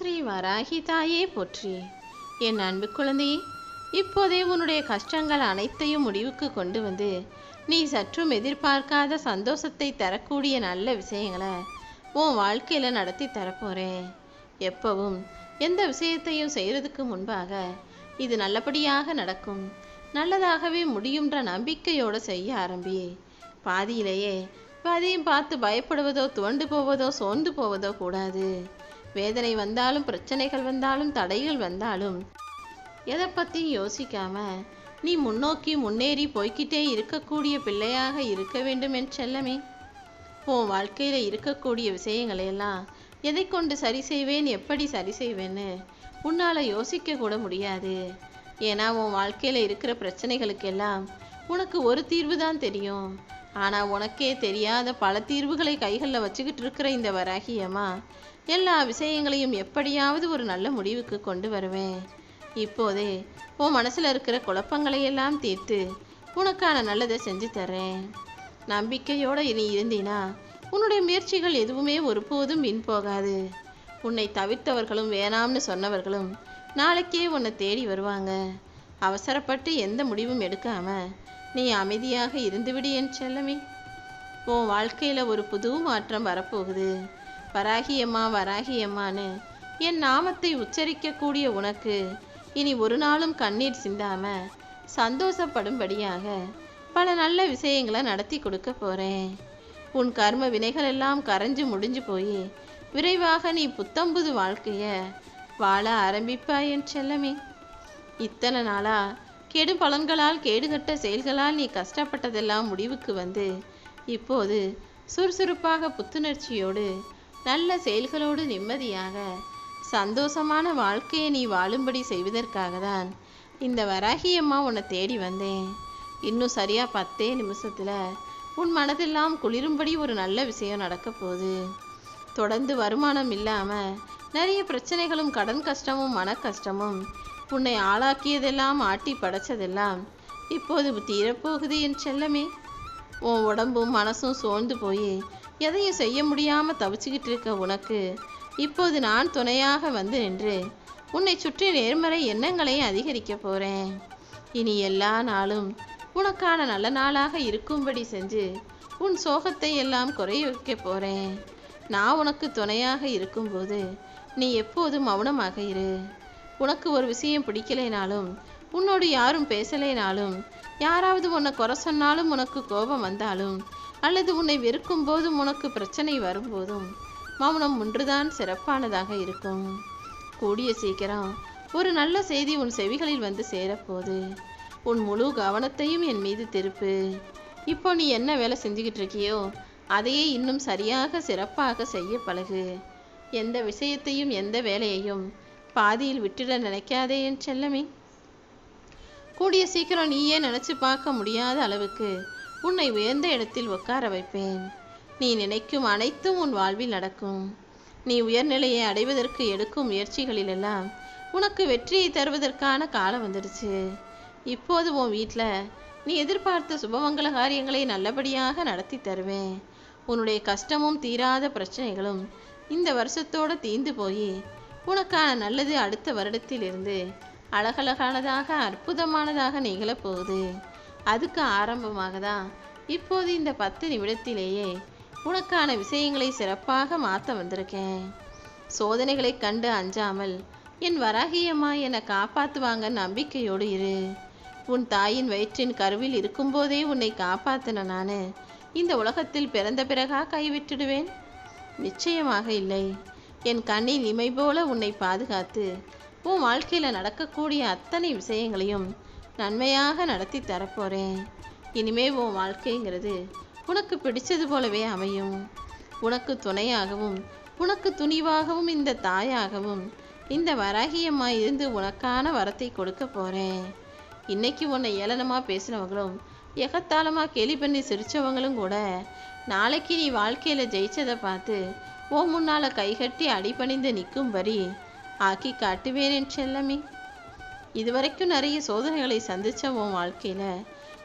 ஸ்ரீ வராகி தாயே போற்றி. என் அன்பு குழந்தையே, இப்போதே உன்னுடைய கஷ்டங்கள் அனைத்தையும் முடிவுக்கு கொண்டு வந்து நீ சற்றும் எதிர்பார்க்காத சந்தோஷத்தை தரக்கூடிய நல்ல விஷயங்களை உன் வாழ்க்கையில் நடத்தி தரப்போகிறேன். எப்பவும் எந்த விஷயத்தையும் செய்கிறதுக்கு முன்பாக இது நல்லபடியாக நடக்கும், நல்லதாகவே முடியுன்ற நம்பிக்கையோடு செய்ய ஆரம்பி. பாதியிலேயே பாதியும் பார்த்து பயப்படுவதோ, துவண்டு போவதோ, சோர்ந்து போவதோ கூடாது. வேதனை வந்தாலும், பிரச்சனைகள் வந்தாலும், தடைகள் வந்தாலும் எதை பற்றியும் யோசிக்காம நீ முன்னோக்கி முன்னேறி போய்கிட்டே இருக்கக்கூடிய பிள்ளையாக இருக்க வேண்டும் என் செல்லமே. உன் வாழ்க்கையில் இருக்கக்கூடிய விஷயங்களையெல்லாம் எதை கொண்டு சரி செய்வேன், எப்படி சரி செய்வேன்னு உன்னால் யோசிக்க கூட முடியாது. ஏன்னா உன் வாழ்க்கையில் இருக்கிற பிரச்சனைகளுக்கெல்லாம் உனக்கு ஒரு தீர்வு தான் தெரியும். ஆனால் உனக்கே தெரியாத பல தீர்வுகளை கைகளில் வச்சுக்கிட்டு இருக்கிற இந்த வராகியம்மா எல்லா விஷயங்களையும் எப்படியாவது ஒரு நல்ல முடிவுக்கு கொண்டு வருவேன். இப்போதே உன் மனசில் இருக்கிற குழப்பங்களையெல்லாம் தீர்த்து உனக்கான நல்லதை செஞ்சு தர்றேன். நம்பிக்கையோடு நீ இருந்தீனா உன்னுடைய முயற்சிகள் எதுவுமே ஒருபோதும் வீண் போகாது. உன்னை தவிர்த்தவர்களும் வேணாம்னு சொன்னவர்களும் நாளைக்கே உன்னை தேடி வருவாங்க. அவசரப்பட்டு எந்த முடிவும் எடுக்காம நீ அமைதியாக இருந்துவிடு என் செல்லமே. உன் வாழ்க்கையில் ஒரு புது மாற்றம் வரப்போகுது. வராகியம்மா வராகியம்மான்னு என் நாமத்தை உச்சரிக்கக்கூடிய உனக்கு இனி ஒரு நாளும் கண்ணீர் சிந்தாம சந்தோஷப்படும்படியாக பல நல்ல விஷயங்களை நடத்தி கொடுக்க போகிறேன். உன் கர்ம வினைகள் எல்லாம் கரைஞ்சு முடிஞ்சு போய் விரைவாக நீ புத்தம்புது வாழ்க்கைய வாழ ஆரம்பிப்பாய் என் செல்லமே. இத்தனை நாளா கெடு பலன்களால், கேடுகட்ட செயல்களால் நீ கஷ்டப்பட்டதெல்லாம் முடிவுக்கு வந்து இப்போது சுறுசுறுப்பாக, புத்துணர்ச்சியோடு, நல்ல செயல்களோடு நிம்மதியாக சந்தோஷமான வாழ்க்கையை நீ வாழும்படி செய்வதற்காக தான் இந்த வராகியம்மா உன்னை தேடி வந்தேன். இன்னும் சரியாக 10 நிமிஷத்தில் உன் மனதெல்லாம் குளிரும்படி ஒரு நல்ல விஷயம் நடக்க போகுது. தொடர்ந்து வருமானம் இல்லாமல் நிறைய பிரச்சனைகளும், கடன் கஷ்டமும், மன கஷ்டமும் உன்னை ஆளாக்கியதெல்லாம், ஆட்டி படைச்சதெல்லாம் இப்போது தீரப்போகுது என் செல்லமே. உன் உடம்பும் மனசும் சோர்ந்து போய் எதையும் செய்ய முடியாமல் தவிச்சுக்கிட்டு இருக்க உனக்கு இப்போது நான் துணையாக வந்து நின்று உன்னை சுற்றி நேர்மறை எண்ணங்களையும் அதிகரிக்க போகிறேன். இனி எல்லா நாளும் உனக்கான நல்ல நாளாக இருக்கும்படி செஞ்சு உன் சோகத்தை எல்லாம் குறைய வைக்க போகிறேன். நான் உனக்கு துணையாக இருக்கும்போது நீ எப்போதும் மௌனமாக இரு. உனக்கு ஒரு விஷயம் பிடிக்கலைனாலும், உன்னோடு யாரும் பேசலைனாலும், யாராவது உன்னை குறை சொன்னாலும், உனக்கு கோபம் வந்தாலும், அல்லது உன்னை வெறுக்கும் போதும், உனக்கு பிரச்சனை வரும்போதும் மௌனம் ஒன்றுதான் சிறப்பானதாக இருக்கும். கூடிய சீக்கிரம் ஒரு நல்ல செய்தி உன் செவிகளில் வந்து சேரப்போகுது. உன் முழு கவனத்தையும் என் மீது திருப்பு. இப்போ நீ என்ன வேலை செஞ்சுக்கிட்டு இருக்கியோ அதையே இன்னும் சரியாக, சிறப்பாக செய்ய பழகு. எந்த விஷயத்தையும், எந்த வேலையையும் பாதியில் விட்டுட நினைக்காதே என் செல்லமே. கூடிய சீக்கிரம் நீயே நினச்சி பார்க்க முடியாத அளவுக்கு உன்னை உயர்ந்த இடத்தில் உட்கார வைப்பேன். நீ நினைக்கும் அனைத்தும் உன் வாழ்வில் நடக்கும். நீ உயர்நிலையை அடைவதற்கு எடுக்கும் முயற்சிகளிலெல்லாம் உனக்கு வெற்றியை தருவதற்கான காலம் வந்துடுச்சு. இப்போது உன் வீட்டில் நீ எதிர்பார்த்த சுபமங்கல காரியங்களை நல்லபடியாக நடத்தி தருவேன். உன்னுடைய கஷ்டமும் தீராத பிரச்சனைகளும் இந்த வருஷத்தோடு தீர்ந்து போய் உனக்கான நல்லது அடுத்த வருடத்திலிருந்து அழகழகானதாக, அற்புதமானதாக நிகழப்போகுது. அதுக்கு ஆரம்பமாக தான் இப்போது இந்த 10 நிமிடத்திலேயே உனக்கான விஷயங்களை சிறப்பாக மாற்ற வந்திருக்கேன். சோதனைகளை கண்டு அஞ்சாமல் என் வராகியம்மா என்னை காப்பாற்றுவாங்க நம்பிக்கையோடு இரு. உன் தாயின் வயிற்றின் கருவில் இருக்கும்போதே உன்னை காப்பாற்றின நான் இந்த உலகத்தில் பிறந்த பிறகா கைவிட்டுடுவேன்? நிச்சயமாக இல்லை. என் கண்ணின் இமை போல உன்னை பாதுகாத்து உன் வாழ்க்கையில் நடக்கக்கூடிய அத்தனை விஷயங்களையும் நன்மையாக நடத்தி தரப்போகிறேன். இனிமே உன் வாழ்க்கைங்கிறது உனக்கு பிடிச்சது போலவே அமையும். உனக்கு துணையாகவும், உனக்கு துணிவாகவும், இந்த தாயாகவும் இந்த வராகியம்மா இருந்து உனக்கான வரத்தை கொடுக்க போகிறேன். இன்னைக்கு உன்னை ஏளனமாக பேசினவங்களும், எகத்தாளமாக கேலி பண்ணி சிரித்தவங்களும் கூட நாளைக்கு நீ வாழ்க்கையில் ஜெயிச்சதை பார்த்து உன் முன்னால் கைகட்டி அடிபணிந்து நிற்கும்படி ஆக்கி காட்டுவேன் என் செல்லமே. இதுவரைக்கும் நிறைய சோதனைகளை சந்தித்த உன் வாழ்க்கையில்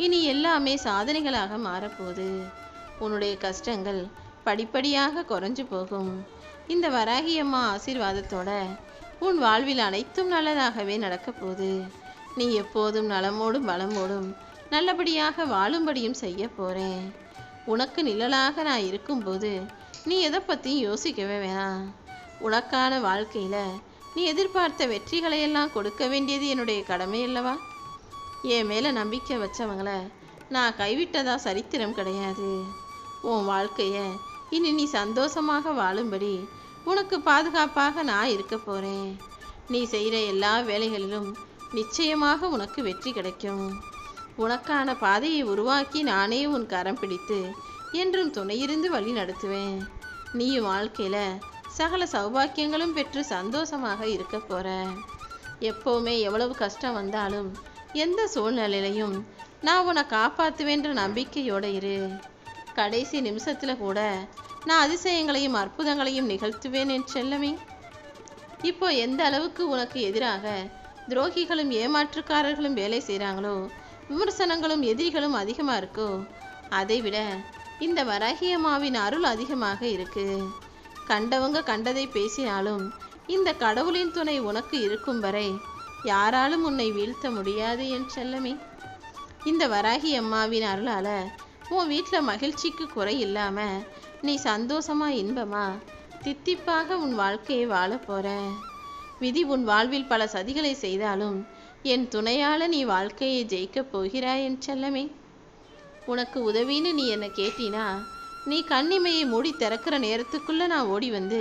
இனி எல்லாமே சாதனைகளாக மாறப்போகுது. உன்னுடைய கஷ்டங்கள் படிப்படியாக குறைஞ்சு போகும். இந்த வராகி அம்மா ஆசீர்வாதத்தோட உன் வாழ்வில் அனைத்தும் நல்லதாகவே நடக்கப் போகுது. நீ எப்போதும் நலமோடும் வளமோடும் நல்லபடியாக வாழும்படியும் செய்ய போறேன். உனக்கு நிழலாக நான் இருக்கும்போது நீ எதை பற்றியும் யோசிக்கவே வேணாம். உனக்கான வாழ்க்கையில் நீ எதிர்பார்த்த வெற்றிகளையெல்லாம் கொடுக்க வேண்டியது என்னுடைய கடமை அல்லவா? என் மேலே நம்பிக்கை வச்சவங்கள நான் கைவிட்டதா சரித்திரம் கிடையாது. உன் வாழ்க்கையை இனி நீ சந்தோஷமாக வாழும்படி உனக்கு பாதுகாப்பாக நான் இருக்க போகிறேன். நீ செய்கிற எல்லா வேலைகளிலும் நிச்சயமாக உனக்கு வெற்றி கிடைக்கும். உனக்கான பாதையை உருவாக்கி நானே உன் கரம் பிடித்து என்றும் துணையிருந்து வழி நடத்துவேன். நீயும் வாழ்க்கையில் சகல சௌபாக்கியங்களும் பெற்று சந்தோஷமாக இருக்க போற. எப்போவுமே எவ்வளவு கஷ்டம் வந்தாலும் எந்த சூழ்நிலையிலையும் நான் உன்னை காப்பாற்றுவேன்ற நம்பிக்கையோடு இரு. கடைசி நிமிஷத்தில் கூட நான் அதிசயங்களையும் அற்புதங்களையும் நிகழ்த்துவேன் என் செல்லமே. இப்போ எந்த அளவுக்கு உனக்கு எதிராக துரோகிகளும் ஏமாற்றுக்காரர்களும் வேலை செய்கிறாங்களோ, விமர்சனங்களும் எதிரிகளும் அதிகமாக இருக்கோ, அதை விட இந்த வராகி அம்மாவின் அருள் அதிகமாக இருக்கு. கண்டவங்க கண்டதை பேசினாலும் இந்த கடவுளின் துணை உனக்கு இருக்கும் வரை யாராலும் உன்னை வீழ்த்த முடியாது என் செல்லமே. இந்த வராகி அம்மாவின் அருளால் உன் வீட்டில் மகிழ்ச்சிக்கு குறை இல்லாமல் நீ சந்தோஷமா இன்பமா தித்திப்பாக உன் வாழ்க்கையை வாழ போற. விதி உன் வாழ்வில் பல சதிகளை செய்தாலும் என் துணையால் நீ வாழ்க்கையை ஜெயிக்கப் போகிறாய் என் செல்லமே. உனக்கு உதவின்னு நீ என்னை கேட்டினா, நீ கண்ணிமையை மூடி திறக்கிற நேரத்துக்குள்ளே நான் ஓடி வந்து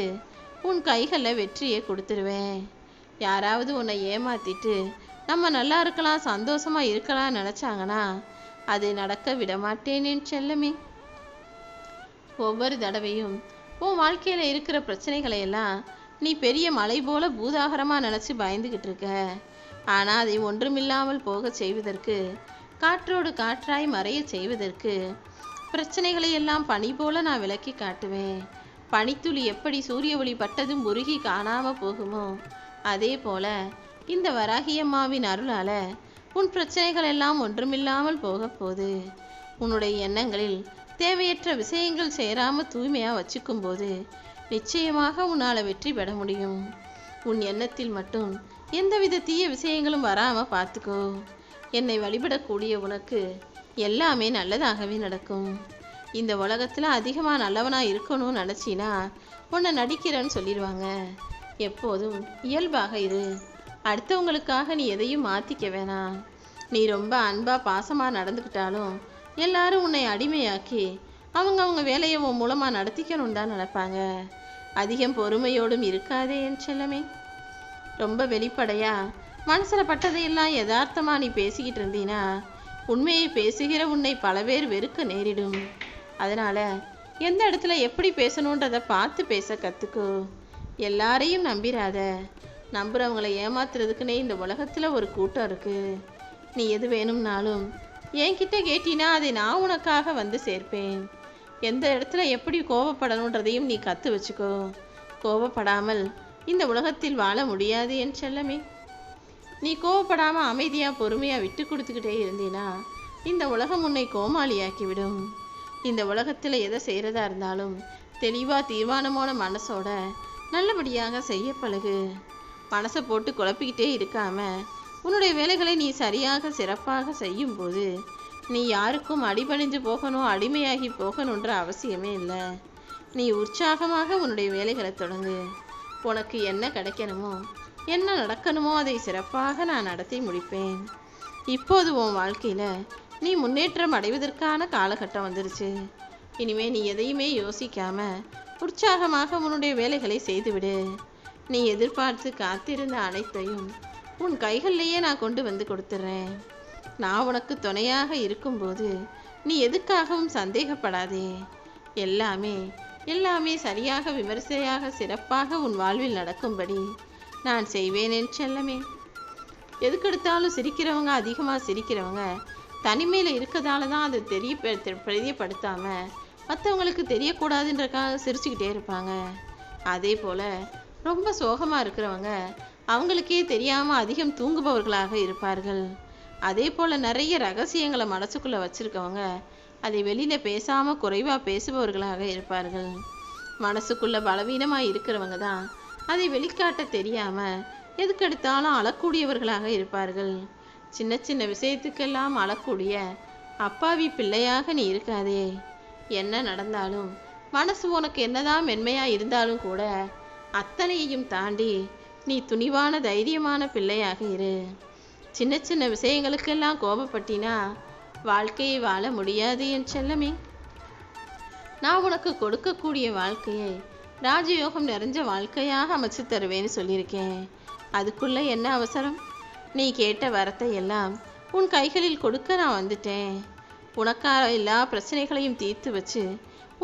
உன் கைகளில் வெற்றியை கொடுத்துருவேன். யாராவது உன்னை ஏமாத்திட்டு நம்ம நல்லா இருக்கலாம் சந்தோஷமாக இருக்கலாம் நினச்சாங்கன்னா அது நடக்க விடமாட்டேன் என் செல்லமே. ஒவ்வொரு தடவையும் உன் வாழ்க்கையில் இருக்கிற பிரச்சனைகளை எல்லாம் நீ பெரிய மலை போல பூதாகரமாக நினச்சி பயந்துக்கிட்டு இருக்க. ஆனால் அதை ஒன்றுமில்லாமல் போக செய்வதற்கு, காற்றோடு காற்றாய் மறைய செய்வதற்கு பிரச்சனைகளை எல்லாம் பனி போல நான் விளக்கி காட்டுவேன். பனித்துளி எப்படி சூரிய ஒளி பட்டதும் உருகி காணாமல் போகுமோ, அதே போல இந்த வராகியம்மாவின் அருளால் உன் பிரச்சனைகள் எல்லாம் ஒன்றுமில்லாமல் போக போகுது. உன்னுடைய எண்ணங்களில் தேவையற்ற விஷயங்கள் சேராமல் தூய்மையாக வச்சுக்கும் போது நிச்சயமாக உன்னால் வெற்றி பெற முடியும். உன் எண்ணத்தில் மட்டும் எந்தவித தீய விஷயங்களும் வராமல் பார்த்துக்கோ. என்னை வழிபடக்கூடிய உனக்கு எல்லாமே நல்லதாகவே நடக்கும். இந்த உலகத்தில் அதிகமாக நல்லவனாக இருக்கணும்னு நினச்சினா உன்னை நடிக்கிறேன்னு சொல்லிடுவாங்க. எப்போதும் இயல்பாக இரு. அடுத்தவங்களுக்காக நீ எதையும் மாற்றிக்க வேணாம். நீ ரொம்ப அன்பாக பாசமாக நடந்துக்கிட்டாலும் எல்லாரும் உன்னை அடிமையாக்கி அவங்க வேலையை உன் மூலமாக நடத்திக்கணும்னு தான் நினைப்பாங்க. அதிகம் பொறுமையோடும் இருக்காதே என் செல்லமே. ரொம்ப வெளிப்படையா மனசில் பட்டதையெல்லாம் யதார்த்தமாக நீ பேசிக்கிட்டு இருந்தீன்னா உண்மையை பேசுகிற உன்னை பல பேர் வெறுக்க நேரிடும். அதனால் எந்த இடத்துல எப்படி பேசணுன்றதை பார்த்து பேச கற்றுக்கோ. எல்லாரையும் நம்பிராத. நம்புகிறவங்களை ஏமாத்துறதுக்குன்னே இந்த உலகத்தில் ஒரு கூட்டம் இருக்குது. நீ எது வேணும்னாலும் என்கிட்ட கேட்டினா அதை நான் உனக்காக வந்து சேர்ப்பேன். எந்த இடத்துல எப்படி கோபப்படணுன்றதையும் நீ கற்று வச்சுக்கோ. கோபப்படாமல் இந்த உலகத்தில் வாழ முடியாது என் செல்லமே. நீ கோபப்படாமல் அமைதியாக பொறுமையாக விட்டு கொடுத்துக்கிட்டே இருந்தீனா இந்த உலகம் உன்னை கோமாளியாக்கிவிடும். இந்த உலகத்தில் எதை செய்கிறதா இருந்தாலும் தெளிவாக தீர்மானமான மனசோட நல்லபடியாக செய்ய பழகு. மனசை போட்டு குழப்பிக்கிட்டே இருக்காம உன்னுடைய வேலைகளை நீ சரியாக சிறப்பாக செய்யும்போது நீ யாருக்கும் அடிபணிஞ்சு போகணும், அடிமையாகி போகணுன்ற அவசியமே இல்லை. நீ உற்சாகமாக உன்னுடைய வேலைகளை தொடங்கு. உனக்கு என்ன கிடைக்கணுமோ என்ன நடக்கணுமோ அதை சிறப்பாக நான் நடத்தி முடிப்பேன். இப்போது உன் வாழ்க்கையில் நீ முன்னேற்றம் அடைவதற்கான காலகட்டம் வந்துருச்சு. இனிமே நீ எதையுமே யோசிக்காம உற்சாகமாக உன்னுடைய வேலைகளை செய்துவிடு. நீ எதிர்பார்த்து காத்திருந்த அனைத்தையும் உன் கைகளிலேயே நான் கொண்டு வந்து கொடுத்துட்றேன். நான் உனக்கு துணையாக இருக்கும்போது நீ எதுக்காகவும் சந்தேகப்படாதே. எல்லாமே சரியாக விமரிசையாக சிறப்பாக உன் வாழ்வில் நடக்கும்படி நான் செய்வேன் என் செல்லமே. எதுக்கெடுத்தாலும் சிரிக்கிறவங்க, அதிகமாக சிரிக்கிறவங்க தனிமையில் இருக்கிறதால தான் அது தெரியப்படுத்தாமல் மற்றவங்களுக்கு தெரியக்கூடாதுன்றக்காக சிரிச்சுக்கிட்டே இருப்பாங்க. அதே போல் ரொம்ப சோகமாக இருக்கிறவங்க அவங்களுக்கே தெரியாமல் அதிகம் தூங்குபவர்களாக இருப்பார்கள். அதே போல் நிறைய ரகசியங்களை மனசுக்குள்ளே வச்சுருக்கவங்க அதை வெளியில் பேசாமல் குறைவாக பேசுபவர்களாக இருப்பார்கள். மனசுக்குள்ள பலவீனமாக இருக்கிறவங்க தான் அதை வெளிக்காட்ட தெரியாம எதுக்கெடுத்தாலும் அழக்கூடியவர்களாக இருப்பார்கள். சின்ன சின்ன விஷயத்துக்கெல்லாம் அழக்கூடிய அப்பாவி பிள்ளையாக நீ இருக்காதே. என்ன நடந்தாலும் மனசு உனக்கு என்னதான் மென்மையா இருந்தாலும் கூட அத்தனையையும் தாண்டி நீ துணிவான தைரியமான பிள்ளையாக இரு. சின்ன சின்ன விஷயங்களுக்கெல்லாம் கோபப்பட்டினா வாழ்க்கையை வாழ முடியாது என் செல்லமே. நான் உனக்கு கொடுக்கக்கூடிய வாழ்க்கையை ராஜயோகம் நிறைஞ்ச வாழ்க்கையாக அமைச்சு தருவேன்னு சொல்லியிருக்கேன். அதுக்குள்ள என்ன அவசரம்? நீ கேட்ட வரத்தை எல்லாம் உன் கைகளில் கொடுக்க நான் வந்துட்டேன். உனக்கான எல்லா பிரச்சனைகளையும் தீர்த்து வச்சு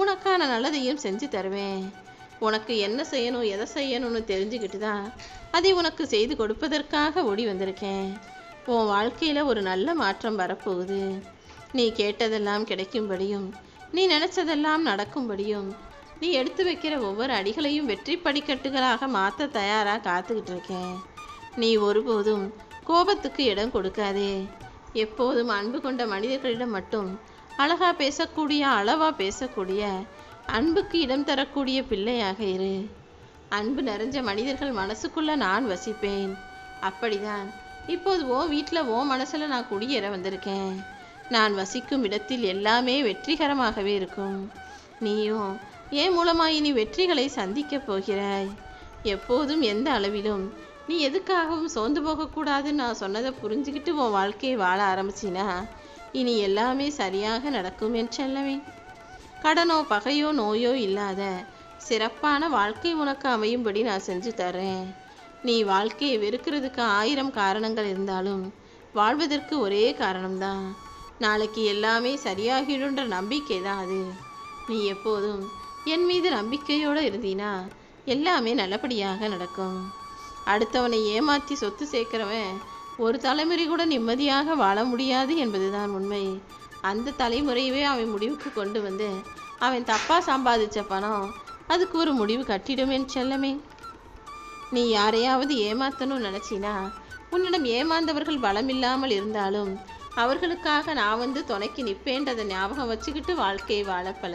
உனக்கான நல்லதையும் செஞ்சு தருவேன். உனக்கு என்ன செய்யணும் எதை செய்யணும்னு தெரிஞ்சுக்கிட்டு தான் அதை உனக்கு செய்து கொடுப்பதற்காக ஓடி வந்திருக்கேன். உன் வாழ்க்கையில் ஒரு நல்ல மாற்றம் வரப்போகுது. நீ கேட்டதெல்லாம் கிடைக்கும்படியும் நீ நினச்சதெல்லாம் நடக்கும்படியும் நீ எடுத்து வைக்கிற ஒவ்வொரு அடிகளையும் வெற்றி படிக்கட்டுகளாக மாற்ற தயாராக காத்துக்கிட்டு இருக்கேன். நீ ஒருபோதும் கோபத்துக்கு இடம் கொடுக்காதே. எப்போதும் அன்பு கொண்ட மனிதர்களிடம் மட்டும் அழகா பேசக்கூடிய அளவா பேசக்கூடிய அன்புக்கு இடம் தரக்கூடிய பிள்ளையாக இரு. அன்பு நிறைஞ்ச மனிதர்கள் மனசுக்குள்ள நான் வசிப்பேன். அப்படிதான் இப்போது ஓ வீட்டில் ஓ மனசில் நான் குடியேற வந்திருக்கேன். நான் வசிக்கும் இடத்தில் எல்லாமே வெற்றிகரமாகவே இருக்கும். நீயும் என் மூலமாக இனி வெற்றிகளை சந்திக்கப் போகிறாய். எப்போதும் எந்த அளவிலும் நீ எதுக்காகவும் சோர்ந்து போகக்கூடாதுன்னு நான் சொன்னதை புரிஞ்சுக்கிட்டு உன் வாழ்க்கையை வாழ ஆரம்பிச்சினா இனி எல்லாமே சரியாக நடக்கும் என் செல்லமே. கடனோ பகையோ நோயோ இல்லாத சிறப்பான வாழ்க்கை உனக்கு அமையும்படி நான் செஞ்சு தர்றேன். நீ வாழ்க்கையை வெறுக்கிறதுக்கு 1000 காரணங்கள் இருந்தாலும் வாழ்வதற்கு ஒரே காரணம்தான். நாளைக்கு எல்லாமே சரியாகிடுன்ற நம்பிக்கை தான் அது. நீ எப்போதும் என் மீது நம்பிக்கையோடு இருந்தீனா எல்லாமே நல்லபடியாக நடக்கும். அடுத்தவனை ஏமாற்றி சொத்து சேர்க்கிறவன் ஒரு தலைமுறை கூட நிம்மதியாக வாழ முடியாது என்பதுதான் உண்மை. அந்த தலைமுறையவே அவன் முடிவுக்கு கொண்டு வந்து அவன் தப்பாக சம்பாதிச்ச பணம் அதுக்கு ஒரு முடிவு கட்டிடும் என் செல்லமே. நீ யாரையாவது ஏமாத்தணும்னு நினச்சினா உன்னிடம் ஏமாந்தவர்கள் பலமில்லாமல் இருந்தாலும் அவர்களுக்காக நான் வந்து துணைக்கு நிற்பேன்றதை ஞாபகம் வச்சுக்கிட்டு வாழ்க்கையை வாழ பழகு.